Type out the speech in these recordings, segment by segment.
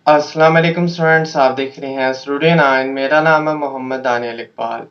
अस्सलाम वालेकुम स्टूडेंट्स, आप देख रहे हैं स्टूडियो 9। मेरा नाम है मोहम्मद दानियल इकबाल।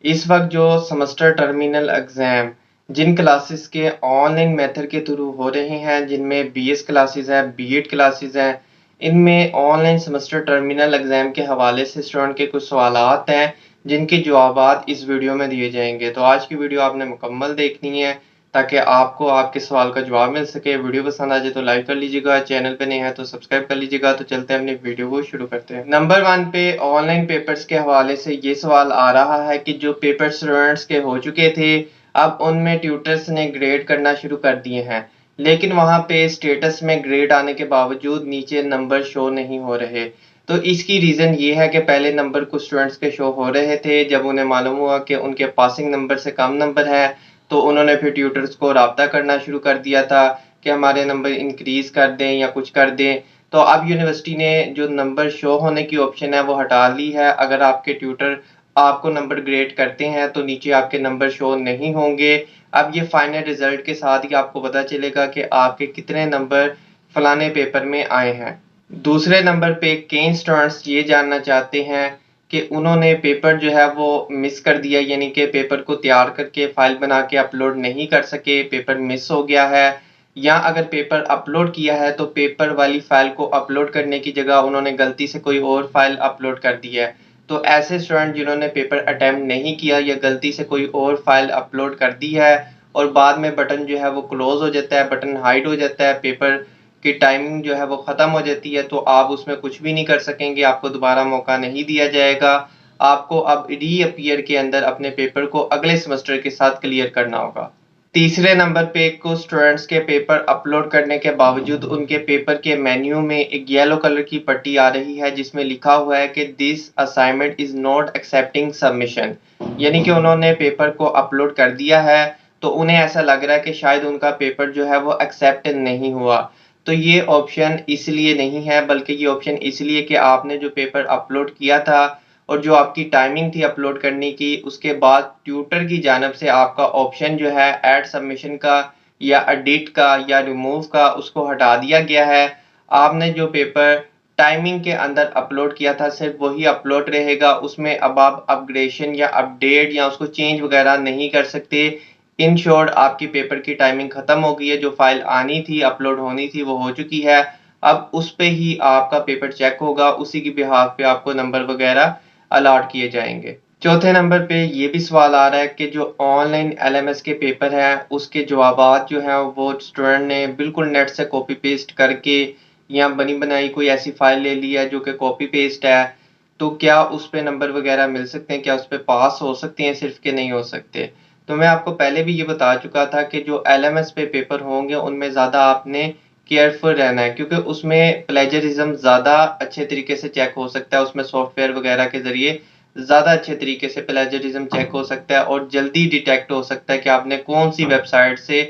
इस वक्त जो सेमेस्टर टर्मिनल एग्ज़ाम जिन क्लासेस के ऑनलाइन मेथड के थ्रू हो रहे हैं, जिनमें बीएस क्लासेस हैं, बीएड क्लासेस हैं, इनमें ऑनलाइन सेमेस्टर टर्मिनल एग्ज़ाम के हवाले से स्टूडेंट के कुछ सवालात हैं जिनके जवाबात इस वीडियो में दिए जाएंगे। तो आज की वीडियो आपने मुकम्मल देखनी है ताकि आपको आपके सवाल का जवाब मिल सके। वीडियो पसंद आ जाए तो लाइक कर लीजिएगा, चैनल पे नए हैं तो सब्सक्राइब कर लीजिएगा। तो चलते हैं अपनी वीडियो को शुरू करते हैं। नंबर 1 पे ऑनलाइन पेपर्स के हवाले से ये सवाल आ रहा है कि जो पेपर स्टूडेंट्स के हो चुके थे, अब उनमें ट्यूटर्स ने ग्रेड करना शुरू कर दिए हैं, लेकिन वहाँ पे स्टेटस में ग्रेड आने के बावजूद नीचे नंबर शो नहीं हो रहे। तो इसकी रीज़न ये है कि पहले नंबर कुछ स्टूडेंट्स के शो हो रहे थे, जब उन्हें मालूम हुआ कि उनके पासिंग नंबर से कम नंबर है तो उन्होंने फिर ट्यूटर्स को राब्ता करना शुरू कर दिया था कि हमारे नंबर इंक्रीज़ कर दें या कुछ कर दें। तो अब यूनिवर्सिटी ने जो नंबर शो होने की ऑप्शन है वो हटा ली है। अगर आपके ट्यूटर आपको नंबर ग्रेड करते हैं तो नीचे आपके नंबर शो नहीं होंगे। अब ये फाइनल रिजल्ट के साथ ही आपको पता चलेगा कि आपके कितने नंबर फलाने पेपर में आए हैं। दूसरे नंबर पे कई स्टूडेंट्स ये जानना चाहते हैं कि उन्होंने पेपर जो है वो मिस कर दिया, यानी कि पेपर को तैयार करके फाइल बना के अपलोड नहीं कर सके, पेपर मिस हो गया है, या अगर पेपर अपलोड किया है तो पेपर वाली फाइल को अपलोड करने की जगह उन्होंने गलती से कोई और फाइल अपलोड कर दी है। तो ऐसे स्टूडेंट जिन्होंने पेपर अटेम्प्ट नहीं किया या गलती से कोई और फाइल अपलोड कर दी है और बाद में बटन जो है वो क्लोज हो जाता है, बटन हाइड हो जाता है, पेपर की टाइमिंग जो है वो ख़त्म हो जाती है, तो आप उसमें कुछ भी नहीं कर सकेंगे, आपको दोबारा मौका नहीं दिया जाएगा। आपको अब रीअपीयर के अंदर अपने पेपर को अगले सेमेस्टर के साथ क्लियर करना होगा। तीसरे नंबर पे कुछ स्टूडेंट्स के पेपर अपलोड करने के बावजूद उनके पेपर के मेन्यू में एक येलो कलर की पट्टी आ रही है जिसमें लिखा हुआ है कि this assignment is not accepting submission, यानी कि उन्होंने पेपर को अपलोड कर दिया है तो उन्हें ऐसा लग रहा है कि शायद उनका पेपर जो है वो एक्सेप्ट नहीं हुआ। तो ये ऑप्शन इसलिए नहीं है, बल्कि ये ऑप्शन इसलिए कि आपने जो पेपर अपलोड किया था और जो आपकी टाइमिंग थी अपलोड करने की, उसके बाद ट्यूटर की जानिब से आपका ऑप्शन जो है ऐड सबमिशन का या एडिट का या रिमूव का, उसको हटा दिया गया है। आपने जो पेपर टाइमिंग के अंदर अपलोड किया था सिर्फ वही अपलोड रहेगा, उसमें अब आप अपग्रेडेशन या अपडेट या उसको चेंज वगैरह नहीं कर सकते। इन शॉर्ट आपकी पेपर की टाइमिंग ख़त्म हो गई है, जो फाइल आनी थी अपलोड होनी थी वो हो चुकी है। अब उस पे ही आपका पेपर चेक होगा, उसी की बिहाफ पे आपको नंबर वगैरह अलॉट किए जाएंगे। चौथे नंबर पे ये भी सवाल आ रहा है कि जो ऑनलाइन एलएमएस के पेपर हैं उसके जवाबात जो हैं वो स्टूडेंट ने बिल्कुल नेट से कॉपी पेस्ट करके या बनी बनाई कोई ऐसी फाइल ले ली है जो कि कॉपी पेस्ट है, तो क्या उस पे नंबर वगैरह मिल सकते हैं, क्या उस पे पास हो सकते हैं सिर्फ के नहीं हो सकते। तो मैं आपको पहले भी ये बता चुका था कि जो एलएमएस पे पेपर होंगे उनमें ज़्यादा आपने केयरफुल रहना है, क्योंकि उसमें प्लेजरिज्म ज़्यादा अच्छे तरीके से चेक हो सकता है, उसमें सॉफ्टवेयर वगैरह के ज़रिए ज़्यादा अच्छे तरीके से प्लेजरिज्म चेक हो सकता है और जल्दी डिटेक्ट हो सकता है कि आपने कौन सी वेबसाइट से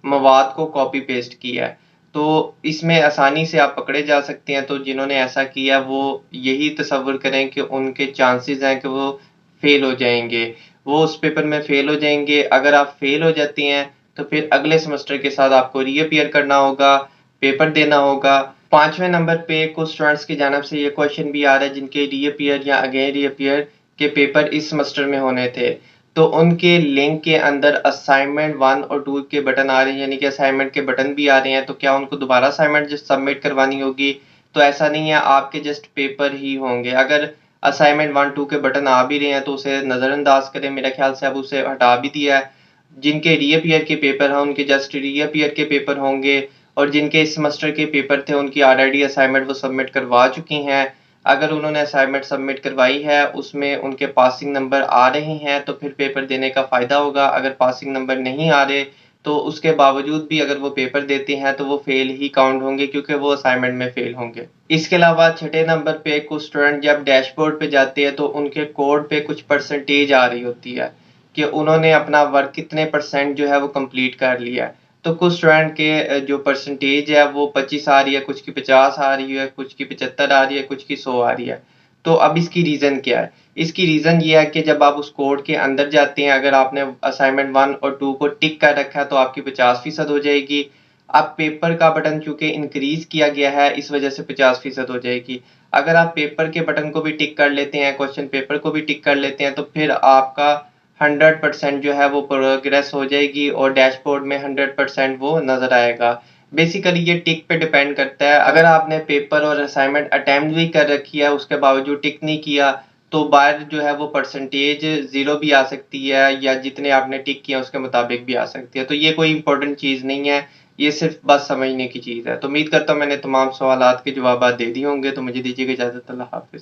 मवाद को कॉपी पेस्ट किया है। तो इसमें आसानी से आप पकड़े जा सकते हैं। तो जिन्होंने ऐसा किया वो यही तसव्वुर करें कि उनके चांसेस हैं कि वो फेल हो जाएंगे, वो उस पेपर में फेल हो जाएंगे। अगर आप फेल हो जाते हैं तो फिर अगले सेमेस्टर के साथ आपको रीअपीयर करना होगा, पेपर देना होगा। पांचवें नंबर पे कुछ स्टूडेंट्स की जानब से ये क्वेश्चन भी आ रहा है जिनके रीअपीयर या अगेन रीअपीयर के पेपर इस सेमेस्टर में होने थे, तो उनके लिंक के अंदर असाइनमेंट 1 और 2 के बटन आ रहे हैं, यानी कि असाइनमेंट के बटन भी आ रहे हैं। तो क्या उनको दोबारा असाइनमेंट जस्ट सबमिट करवानी होगी? तो ऐसा नहीं है, आपके जस्ट पेपर ही होंगे। अगर असाइनमेंट 1 2 के बटन आ भी रहे हैं तो उसे नज़रअंदाज करें, मेरे ख्याल से अब उसे हटा भी दिया है। जिनके रीअपीयर के पेपर हैं उनके जस्ट रीअपीयर के पेपर होंगे, और जिनके इस सेमेस्टर के पेपर थे उनकी ऑलरेडी असाइनमेंट वो सबमिट करवा चुकी हैं। अगर उन्होंने असाइनमेंट सबमिट करवाई है उसमें उनके पासिंग नंबर आ रहे हैं तो फिर पेपर देने का फ़ायदा होगा। अगर पासिंग नंबर नहीं आ रहे तो उसके बावजूद भी अगर वो पेपर देते हैं तो वो फेल ही काउंट होंगे, क्योंकि वो असाइनमेंट में फेल होंगे। इसके अलावा छठे नंबर पे कुछ स्टूडेंट जब डैशबोर्ड पे जाते हैं तो उनके कोड पे कुछ परसेंटेज आ रही होती है कि उन्होंने अपना वर्क कितने परसेंट जो है वो कंप्लीट कर लिया है। तो कुछ स्टूडेंट के जो परसेंटेज है वो 25 आ रही है, कुछ की 50 आ रही है, कुछ की 75 आ रही है, कुछ की 100 आ रही है। तो अब इसकी रीज़न क्या है? इसकी रीज़न ये है कि जब आप उस कोड के अंदर जाते हैं, अगर आपने असाइनमेंट 1 और 2 को टिक कर रखा है तो आपकी 50% हो जाएगी। अब पेपर का बटन चूंकि इंक्रीज किया गया है इस वजह से 50% हो जाएगी। अगर आप पेपर के बटन को भी टिक कर लेते हैं, क्वेश्चन पेपर को भी टिक कर लेते हैं, तो फिर आपका 100% जो है वो प्रोग्रेस हो जाएगी और डैशबोर्ड में 100% वो नजर आएगा। बेसिकली ये टिक पे डिपेंड करता है। अगर आपने पेपर और असाइनमेंट अटेम्प्ट भी कर रखी है उसके बावजूद टिक नहीं किया, तो बाहर जो है वो परसेंटेज 0 भी आ सकती है या जितने आपने टिक किया उसके मुताबिक भी आ सकती है। तो ये कोई इंपॉर्टेंट चीज़ नहीं है, ये सिर्फ बस समझने की चीज़ है। तो उम्मीद करता हूँ मैंने तमाम सवालात के जवाब दे दिए होंगे। तो मुझे दीजिएगा इजाज़त। अल्लाह हाफ़िज़।